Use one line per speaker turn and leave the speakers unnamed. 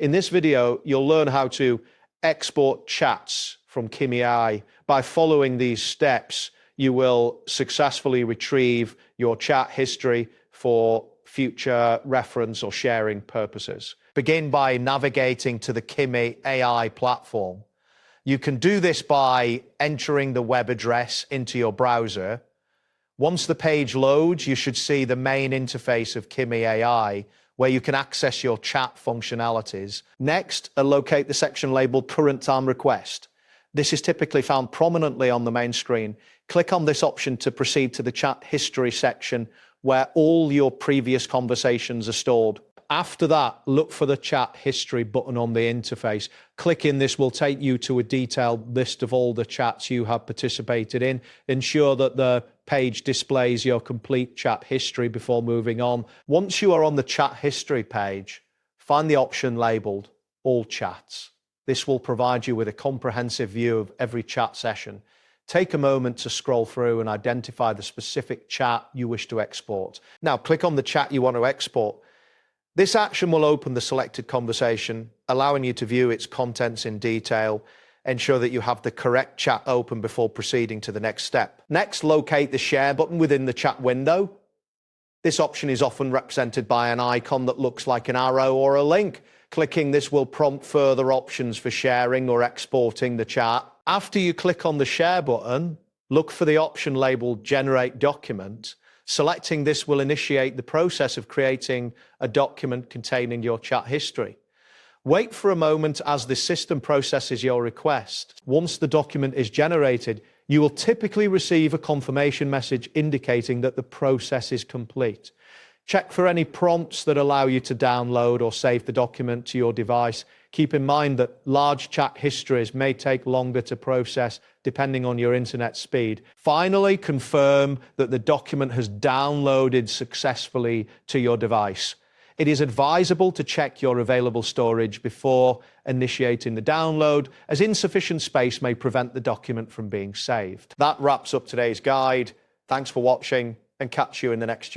In this video, you'll learn how to export chats from Kimi AI. By following these steps, you will successfully retrieve your chat history for future reference or sharing purposes. Begin by navigating to the Kimi AI platform. You can do this by entering the web address into your browser. Once the page loads, you should see the main interface of Kimi AI, where you can access your chat functionalities. Next, locate the section labeled Current Time Request. This is typically found prominently on the main screen. Click on this option to proceed to the chat history section, where all your previous conversations are stored. After that, look for the chat history button on the interface. Clicking this will take you to a detailed list of all the chats you have participated in. Ensure that the page displays your complete chat history before moving on. Once you are on the chat history page, find the option labeled All Chats. This will provide you with a comprehensive view of every chat session. Take a moment to scroll through and identify the specific chat you wish to export. Now, click on the chat you want to export. This action will open the selected conversation, allowing you to view its contents in detail. Ensure that you have the correct chat open before proceeding to the next step. Next, locate the share button within the chat window. This option is often represented by an icon that looks like an arrow or a link. Clicking this will prompt further options for sharing or exporting the chat. After you click on the share button, look for the option labeled Generate Document. Selecting this will initiate the process of creating a document containing your chat history. Wait for a moment as the system processes your request. Once the document is generated, you will typically receive a confirmation message indicating that the process is complete. Check for any prompts that allow you to download or save the document to your device. Keep in mind that large chat histories may take longer to process depending on your internet speed. Finally, confirm that the document has downloaded successfully to your device. It is advisable to check your available storage before initiating the download, as insufficient space may prevent the document from being saved. That wraps up today's guide. Thanks for watching, and catch you in the next